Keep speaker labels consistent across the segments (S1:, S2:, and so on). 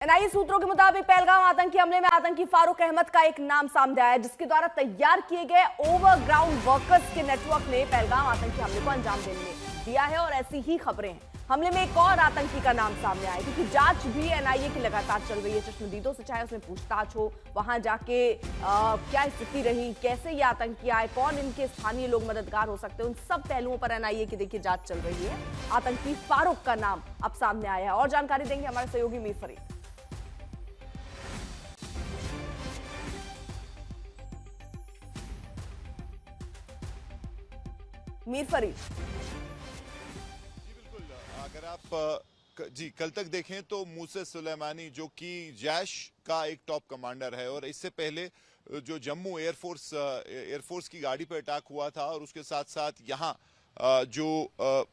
S1: NIA सूत्रों के मुताबिक पहलगाम आतंकी हमले में आतंकी फारूक अहमद का एक नाम सामने आया, जिसके द्वारा तैयार किए गए ओवरग्राउंड वर्कर्स के नेटवर्क ने पहलगाम आतंकी हमले को अंजाम देने में दिया है। और ऐसी ही खबरें हैं। हमले में एक और आतंकी का नाम सामने आया, क्योंकि जांच भी एनआईए की लगातार चल रही है। चश्मदीदों से चाहे उसमें पूछताछ हो, वहां जाके क्या स्थिति रही, कैसे ये आतंकी आए, कौन इनके स्थानीय लोग मददगार हो सकते हैं, उन सब पहलुओं पर एनआईए की देखिए जांच चल रही है। आतंकी फारूक का नाम अब सामने आया है और जानकारी देंगे हमारे सहयोगी मीर फरीद। मीर फरीद
S2: जी बिल्कुल, अगर आप कल तक देखें तो मूसा सुलेमानी जो कि जैश का एक टॉप कमांडर है, और इससे पहले जो जम्मू एयरफोर्स की गाड़ी पर अटैक हुआ था और उसके साथ साथ यहाँ जो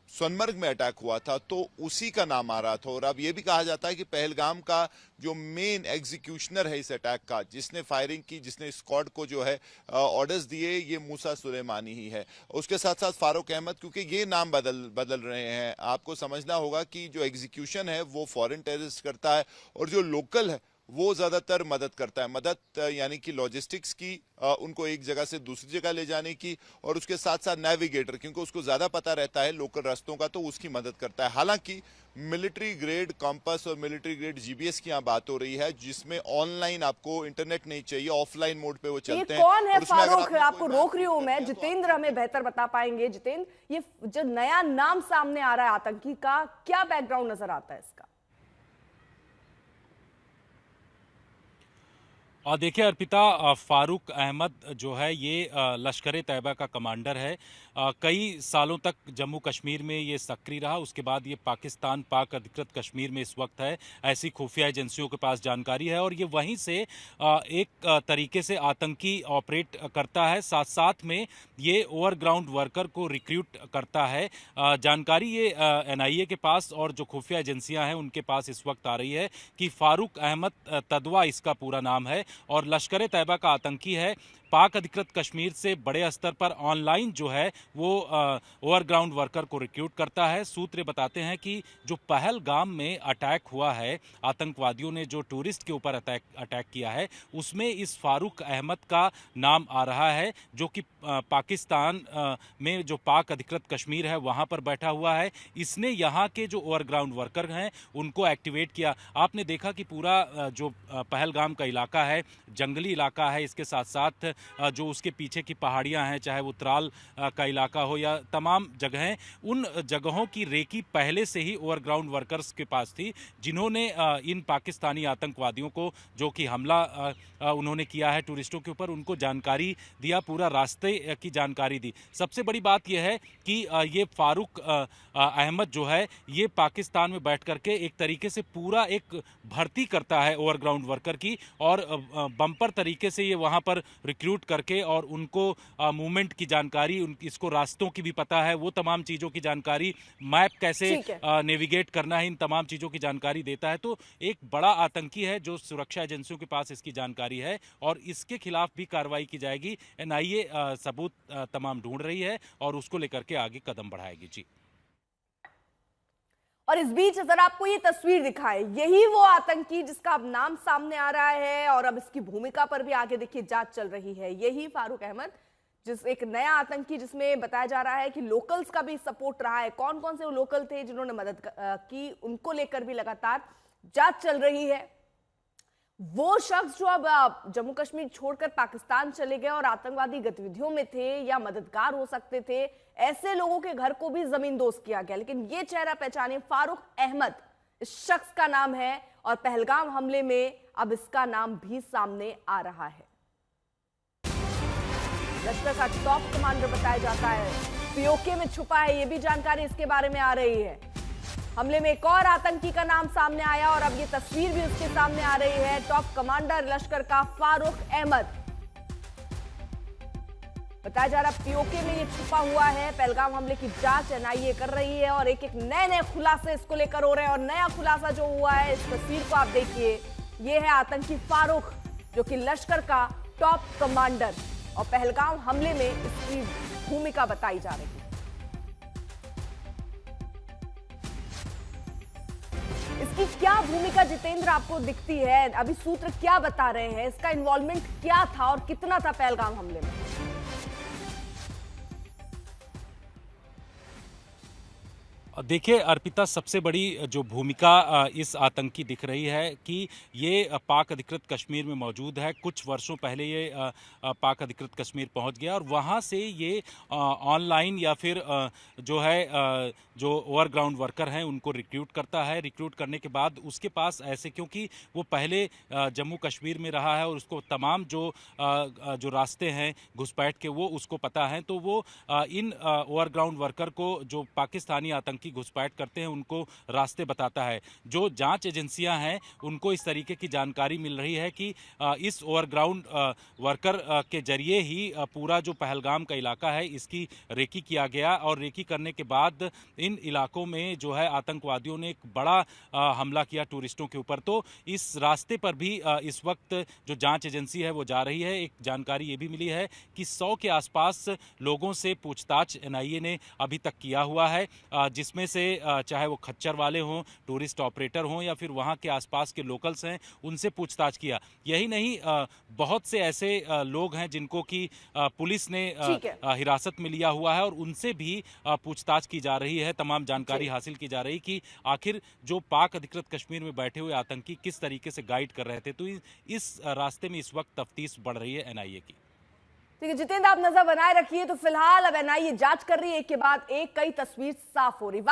S2: सोनमर्ग में अटैक हुआ था, तो उसी का नाम आ रहा था। और अब यह भी कहा जाता है कि पहलगाम का जो मेन एग्जीक्यूशनर है इस अटैक का, जिसने फायरिंग की, जिसने स्क्वाड को जो है ऑर्डर्स दिए, ये मूसा सुलेमानी ही है। उसके साथ साथ फारूक अहमद, क्योंकि ये नाम बदल रहे हैं। आपको समझना होगा कि जो एग्जीक्यूशन है वो फॉरेन टेररिस्ट करता है, और जो लोकल है वो ज्यादातर मदद करता है। मदद यानी कि लॉजिस्टिक्स की, उनको एक जगह से दूसरी जगह ले जाने की, और उसके साथ साथ नेविगेटर, क्योंकि उसको ज्यादा पता रहता है लोकल रास्तों का, तो उसकी मदद करता है। हालांकि मिलिट्री ग्रेड कंपास और मिलिट्री ग्रेड जीपीएस की यहाँ बात हो रही है, जिसमें ऑनलाइन आपको इंटरनेट नहीं चाहिए, ऑफलाइन मोड पे वो चलते हैं।
S1: कौन है फारूक? आपको रोक रही हूं मैं, जितेंद्र हमें बेहतर बता पाएंगे। जितेंद्र, ये जो नया नाम सामने आ रहा है आतंकी का, क्या बैकग्राउंड नजर आता है इसका?
S3: और देखिए अर्पिता, फारूक अहमद जो है ये लश्कर तैयबा का कमांडर है। कई सालों तक जम्मू कश्मीर में ये सक्रिय रहा। उसके बाद ये पाकिस्तान पाक अधिकृत कश्मीर में इस वक्त है, ऐसी खुफिया एजेंसियों के पास जानकारी है। और ये वहीं से एक तरीके से आतंकी ऑपरेट करता है। साथ साथ में ये ओवरग्राउंड वर्कर को रिक्रूट करता है। जानकारी ये एनआईए के पास और जो खुफिया एजेंसियां हैं उनके पास इस वक्त आ रही है कि फारूक अहमद तदवा इसका पूरा नाम है, और लश्कर तैयबा का आतंकी है। पाक अधिकृत कश्मीर से बड़े स्तर पर ऑनलाइन जो है वो ओवरग्राउंड वर्कर को रिक्रूट करता है। सूत्र बताते हैं कि जो पहलगाम में अटैक हुआ है, आतंकवादियों ने जो टूरिस्ट के ऊपर अटैक किया है, उसमें इस फारूक अहमद का नाम आ रहा है, जो कि पाकिस्तान में जो पाक अधिकृत कश्मीर है वहाँ पर बैठा हुआ है। इसने यहाँ के जो ओवरग्राउंड वर्कर हैं उनको एक्टिवेट किया। आपने देखा कि पूरा जो पहलगाम का इलाका है जंगली इलाका है, इसके साथ साथ जो उसके पीछे की पहाड़ियां हैं, चाहे वो त्राल का इलाका हो या तमाम जगहें, उन जगहों की रेकी पहले से ही ओवरग्राउंड वर्कर्स के पास थी, जिन्होंने इन पाकिस्तानी आतंकवादियों को, जो कि हमला उन्होंने किया है टूरिस्टों के ऊपर, उनको जानकारी दिया, पूरा रास्ते की जानकारी दी। सबसे बड़ी बात यह है कि ये फारूक अहमद जो है ये पाकिस्तान में बैठ करके एक तरीके से पूरा एक भर्ती करता है ओवरग्राउंड वर्कर की, और बम्पर तरीके से ये वहाँ पर रिक्रूट करके और उनको मूवमेंट की जानकारी, इसको रास्तों की भी पता है, वो तमाम चीज़ों की जानकारी, मैप कैसे नेविगेट करना है, इन तमाम चीज़ों की जानकारी देता है। तो एक बड़ा आतंकी है जो सुरक्षा एजेंसियों के पास इसकी जानकारी है, और इसके खिलाफ भी कार्रवाई की जाएगी। एनआईए सबूत तमाम ढूंढ रही है और उसको लेकर के आगे कदम बढ़ाएगी। जी।
S1: और इस बीच अगर आपको ये तस्वीर दिखाए, यही वो आतंकी जिसका अब नाम सामने आ रहा है, और अब इसकी भूमिका पर भी आगे देखिए जांच चल रही है। यही फारूक अहमद, जिस एक नया आतंकी जिसमें बताया जा रहा है कि लोकल्स का भी सपोर्ट रहा है। कौन कौन से वो लोकल थे जिन्होंने मदद की, उनको लेकर भी लगातार जांच चल रही है। वो शख्स जो अब जम्मू कश्मीर छोड़कर पाकिस्तान चले गए और आतंकवादी गतिविधियों में थे या मददगार हो सकते थे, ऐसे लोगों के घर को भी जमींदोज किया गया। लेकिन ये चेहरा पहचाने, फारूक अहमद इस शख्स का नाम है, और पहलगाम हमले में अब इसका नाम भी सामने आ रहा है। लश्कर का टॉप कमांडर बताया जाता है, पीओके में छुपा है, ये भी जानकारी इसके बारे में आ रही है। हमले में एक और आतंकी का नाम सामने आया, और अब ये तस्वीर भी उसके सामने आ रही है। टॉप कमांडर लश्कर का फारूक अहमद, बताया जा रहा है पीओके में ये छुपा हुआ है। पहलगाम हमले की जांच एनआईए कर रही है, और एक एक नए खुलासे इसको लेकर हो रहे हैं। और नया खुलासा जो हुआ है, इस तस्वीर को आप देखिए, ये है आतंकी फारूक, जो कि लश्कर का टॉप कमांडर, और पहलगाम हमले में इसकी भूमिका बताई जा रही है। इसकी क्या भूमिका जितेंद्र आपको दिखती है? अभी सूत्र क्या बता रहे हैं? इसका इन्वॉल्वमेंट क्या था और कितना था पहलगाम हमले में?
S3: देखिए अर्पिता, सबसे बड़ी जो भूमिका इस आतंकी दिख रही है कि ये पाक अधिकृत कश्मीर में मौजूद है। कुछ वर्षों पहले ये पाक अधिकृत कश्मीर पहुंच गया और वहां से ये ऑनलाइन या फिर जो है जो ओवरग्राउंड वर्कर हैं उनको रिक्रूट करता है। रिक्रूट करने के बाद उसके पास ऐसे, क्योंकि वो पहले जम्मू कश्मीर में रहा है और उसको तमाम जो रास्ते हैं घुसपैठ के वो उसको पता है, तो वो इन ओवरग्राउंड वर्कर को जो पाकिस्तानी आतंकी घुसपैठ करते हैं उनको रास्ते बताता है। जो जांच एजेंसियां हैं उनको इस तरीके की जानकारी मिल रही है कि इस ओवरग्राउंड वर्कर के जरिए ही पूरा जो पहलगाम का इलाका है इसकी रेकी किया गया और रेकी करने के बाद इन इलाकों में जो है आतंकवादियों ने एक बड़ा हमला किया टूरिस्टों के ऊपर। तो इस रास्ते पर भी इस वक्त जो जांच एजेंसी है वो जा रही है। एक जानकारी ये भी मिली है कि 100 के आसपास लोगों से पूछताछ एनआईए ने अभी तक किया हुआ है, जिसमें से चाहे वो खच्चर वाले हों, टूरिस्ट ऑपरेटर हों या फिर वहाँ के आसपास के लोकल्स हैं, उनसे पूछताछ किया। यही नहीं, बहुत से ऐसे लोग हैं जिनको कि पुलिस ने
S1: ठीक है।
S3: हिरासत में लिया हुआ है और उनसे भी पूछताछ की जा रही है। तमाम जानकारी हासिल की जा रही कि आखिर जो पाक अधिकृत कश्मीर में बैठे हुए आतंकी किस तरीके से गाइड कर रहे थे। तो इस रास्ते में इस वक्त तफ्तीश बढ़ रही है एनआईए की।
S1: ठीक है जितेंद्र, आप नजर बनाए रखिए। तो फिलहाल अब एनआईए जांच कर रही है, एक के बाद एक कई तस्वीर साफ हो रही।